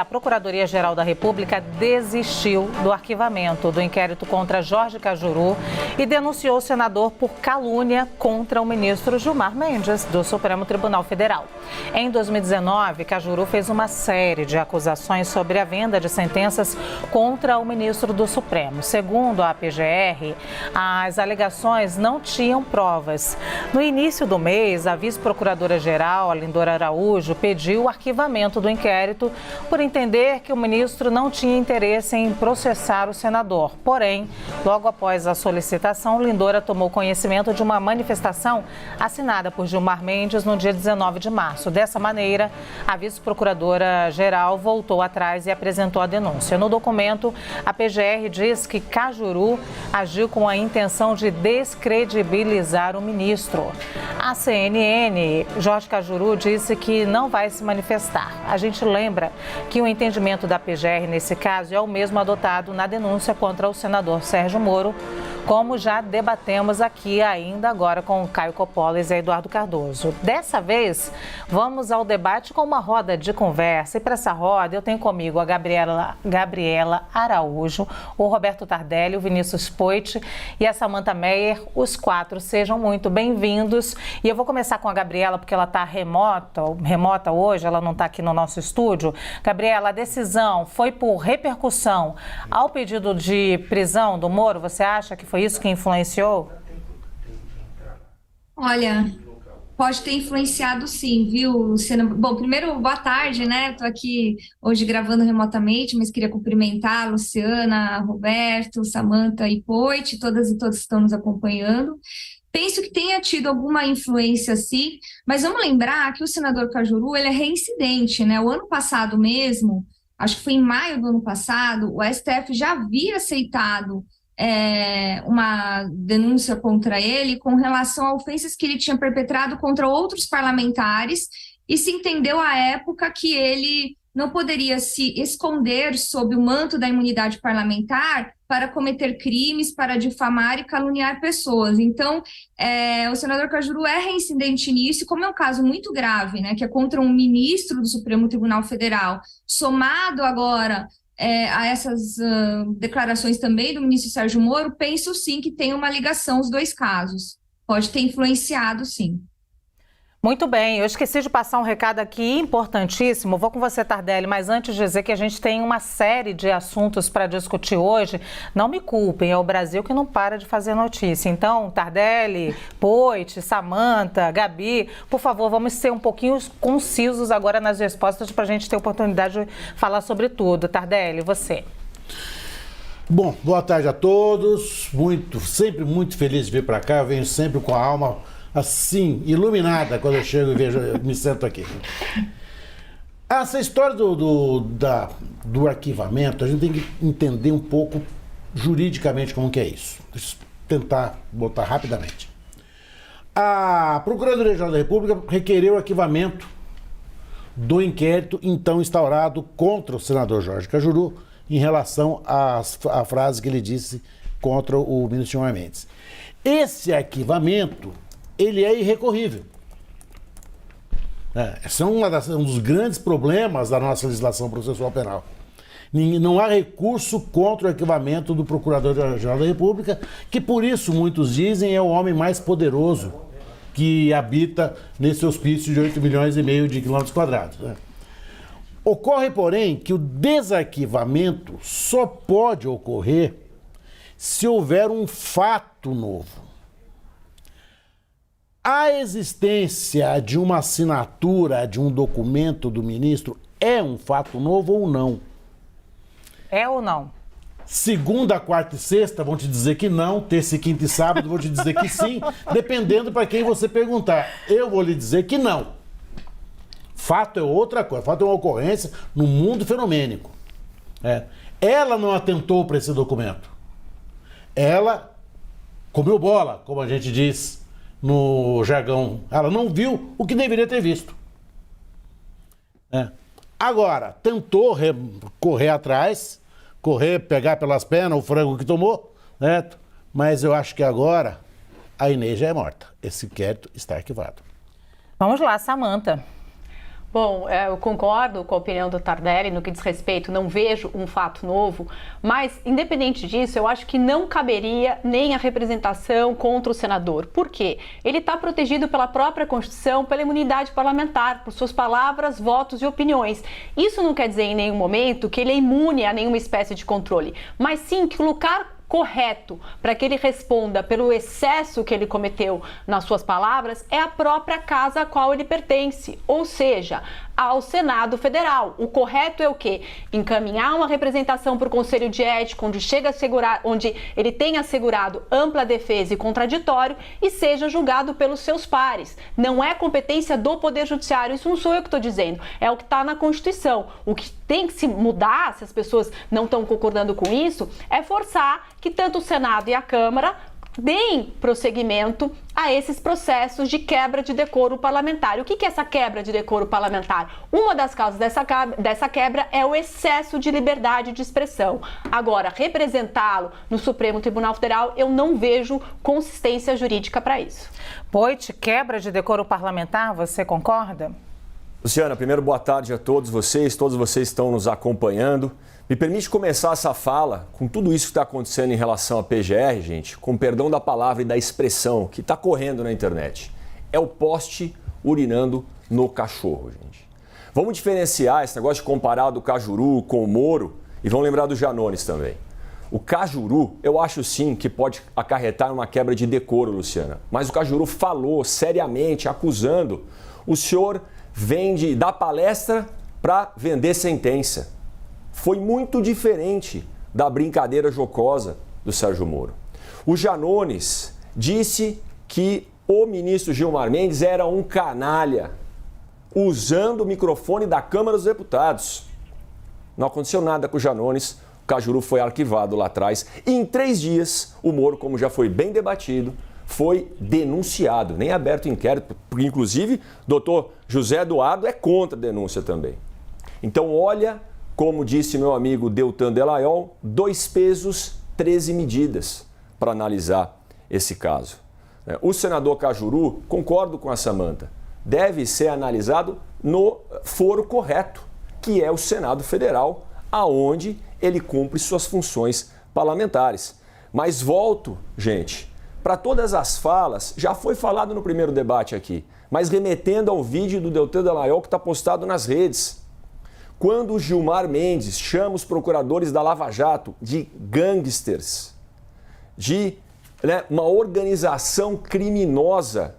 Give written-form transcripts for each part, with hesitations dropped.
A Procuradoria-Geral da República desistiu do arquivamento do inquérito contra Jorge Cajuru e denunciou o senador por calúnia contra o ministro Gilmar Mendes, do Supremo Tribunal Federal. Em 2019, Cajuru fez uma série de acusações sobre a venda de sentenças contra o ministro do Supremo. Segundo a PGR, as alegações não tinham provas. No início do mês, a vice-procuradora-geral, Lindora Araújo, pediu o arquivamento do inquérito por entender que o ministro não tinha interesse em processar o senador. Porém, logo após a solicitação, Lindora tomou conhecimento de uma manifestação assinada por Gilmar Mendes no dia 19 de março. Dessa maneira, a vice-procuradora-geral voltou atrás e apresentou a denúncia. No documento, a PGR diz que Cajuru agiu com a intenção de descredibilizar o ministro. A CNN, Jorge Cajuru disse que não vai se manifestar. A gente lembra que o entendimento da PGR nesse caso é o mesmo adotado na denúncia contra o senador Sérgio Moro, como já debatemos aqui ainda agora com Caio Coppola e Eduardo Cardoso. Dessa vez, vamos ao debate com uma roda de conversa. E para essa roda, eu tenho comigo a Gabriela Araújo, o Roberto Tardelli, o Vinícius Poit e a Samantha Meyer. Os quatro sejam muito bem-vindos. E eu vou começar com a Gabriela, porque ela está remota hoje, ela não está aqui no nosso estúdio. Gabriela, a decisão foi por repercussão ao pedido de prisão do Moro? Você acha que foi isso que influenciou? Olha, pode ter influenciado sim, viu, Luciana? Bom, primeiro, boa tarde, né? Estou aqui hoje gravando remotamente, mas queria cumprimentar a Luciana, Roberto, Samantha e Poit, todas e todos que estão nos acompanhando. Penso que tenha tido alguma influência, sim, mas vamos lembrar que o senador Cajuru, ele é reincidente, né? O ano passado mesmo, acho que foi em maio do ano passado, o STF já havia aceitado uma denúncia contra ele com relação a ofensas que ele tinha perpetrado contra outros parlamentares e se entendeu à época que ele não poderia se esconder sob o manto da imunidade parlamentar para cometer crimes, para difamar e caluniar pessoas. Então, o senador Cajuru é reincidente nisso, como é um caso muito grave, né, que é contra um ministro do Supremo Tribunal Federal, somado agora a essas declarações também do ministro Sérgio Moro, penso sim que tem uma ligação os dois casos. Pode ter influenciado, sim. Muito bem, eu esqueci de passar um recado aqui importantíssimo. Vou com você, Tardelli, mas antes de dizer que a gente tem uma série de assuntos para discutir hoje, não me culpem, é o Brasil que não para de fazer notícia. Então, Tardelli, Poit, Samantha, Gabi, por favor, vamos ser um pouquinho concisos agora nas respostas para a gente ter oportunidade de falar sobre tudo. Tardelli, você. Bom, boa tarde a todos. Sempre muito feliz de vir para cá. Eu venho sempre com a alma assim, iluminada, quando eu chego e vejo, eu me sento aqui. Essa história do arquivamento, a gente tem que entender um pouco juridicamente como que é isso. Deixa eu tentar botar rapidamente. A Procuradoria-Geral da República requereu o arquivamento do inquérito então instaurado contra o senador Jorge Cajuru em relação à frase que ele disse contra o ministro Gilmar Mendes. Esse arquivamento ele é irrecorrível. Esse é um dos grandes problemas da nossa legislação processual penal. Não há recurso contra o arquivamento do Procurador-Geral da República, que por isso muitos dizem é o homem mais poderoso que habita nesse hospício de 8,5 milhões de quilômetros quadrados. Ocorre, porém, que o desarquivamento só pode ocorrer se houver um fato novo. A existência de uma assinatura de um documento do ministro é um fato novo ou não? É ou não? Segunda, quarta e sexta vão te dizer que não, terça, quinta e sábado vão te dizer que sim, dependendo para quem você perguntar. Eu vou lhe dizer que não. Fato é outra coisa, fato é uma ocorrência no mundo fenomênico. Ela não atentou para esse documento. Ela comeu bola, como a gente diz no jargão. Ela não viu o que deveria ter visto. Agora, tentou correr atrás, pegar pelas pernas o frango que tomou, certo? Mas eu acho que agora a Inês já é morta. Esse inquérito está arquivado. Vamos lá, Samantha. Bom, eu concordo com a opinião do Tardelli no que diz respeito, não vejo um fato novo, mas independente disso, eu acho que não caberia nem a representação contra o senador. Por quê? Ele está protegido pela própria Constituição, pela imunidade parlamentar, por suas palavras, votos e opiniões. Isso não quer dizer em nenhum momento que ele é imune a nenhuma espécie de controle, mas sim que o lugar correto para que ele responda pelo excesso que ele cometeu nas suas palavras é a própria casa a qual ele pertence, ou seja, ao Senado Federal. O correto é o quê? Encaminhar uma representação para o Conselho de Ética, onde ele tenha assegurado ampla defesa e contraditório e seja julgado pelos seus pares. Não é competência do Poder Judiciário, isso não sou eu que estou dizendo, é o que está na Constituição. O que tem que se mudar, se as pessoas não estão concordando com isso, é forçar que tanto o Senado e a Câmara deem prosseguimento a esses processos de quebra de decoro parlamentar. O que é essa quebra de decoro parlamentar? Uma das causas dessa quebra é o excesso de liberdade de expressão. Agora, representá-lo no Supremo Tribunal Federal, eu não vejo consistência jurídica para isso. Poit, quebra de decoro parlamentar, você concorda? Luciana, primeiro boa tarde a todos vocês estão nos acompanhando. Me permite começar essa fala com tudo isso que está acontecendo em relação à PGR, gente, com perdão da palavra e da expressão que está correndo na internet. É o poste urinando no cachorro, gente. Vamos diferenciar esse negócio de comparar do Cajuru com o Moro e vamos lembrar do Janones também. O Cajuru, eu acho sim que pode acarretar uma quebra de decoro, Luciana. Mas o Cajuru falou seriamente, acusando. O senhor dá palestra para vender sentença. Foi muito diferente da brincadeira jocosa do Sérgio Moro. O Janones disse que o ministro Gilmar Mendes era um canalha, usando o microfone da Câmara dos Deputados. Não aconteceu nada com o Janones, o Cajuru foi arquivado lá atrás. E em 3 dias, o Moro, como já foi bem debatido, foi denunciado, nem aberto inquérito, porque inclusive doutor José Eduardo é contra a denúncia também. Então olha, como disse meu amigo Deltan Dellaiol, 2 pesos, 13 medidas para analisar esse caso. O senador Cajuru, concordo com a Samanta, deve ser analisado no foro correto, que é o Senado Federal, aonde ele cumpre suas funções parlamentares. Mas volto, gente, para todas as falas, já foi falado no primeiro debate aqui, mas remetendo ao vídeo do Deltan Dellaiol que está postado nas redes. Quando o Gilmar Mendes chama os procuradores da Lava Jato de gangsters, de uma organização criminosa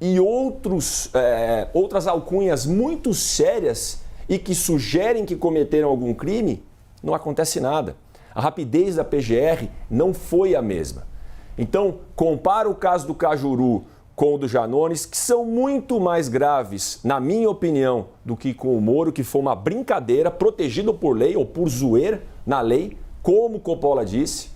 e outras alcunhas muito sérias e que sugerem que cometeram algum crime, não acontece nada. A rapidez da PGR não foi a mesma. Então, compara o caso do Cajuru com o do Janones, que são muito mais graves, na minha opinião, do que com o Moro, que foi uma brincadeira protegido por lei ou por zoeira na lei, como Coppola disse.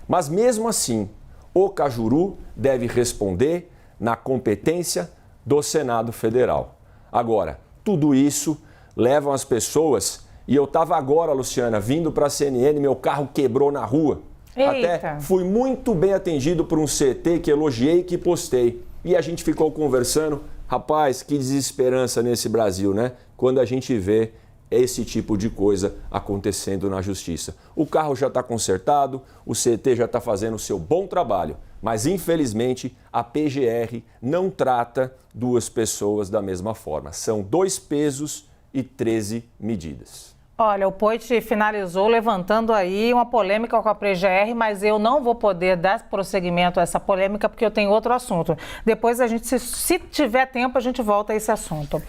Mas mesmo assim, o Cajuru deve responder na competência do Senado Federal. Agora, tudo isso leva as pessoas, e eu estava agora, Luciana, vindo para a CNN, meu carro quebrou na rua. Eita. Até fui muito bem atendido por um CT que elogiei e que postei. E a gente ficou conversando. Rapaz, que desesperança nesse Brasil, né? Quando a gente vê esse tipo de coisa acontecendo na justiça. O carro já está consertado, o CT já está fazendo o seu bom trabalho. Mas, infelizmente, a PGR não trata 2 pessoas da mesma forma. São 2 pesos e 13 medidas. Olha, o Poit finalizou levantando aí uma polêmica com a PGR, mas eu não vou poder dar prosseguimento a essa polêmica porque eu tenho outro assunto. Depois a gente, se tiver tempo, a gente volta a esse assunto.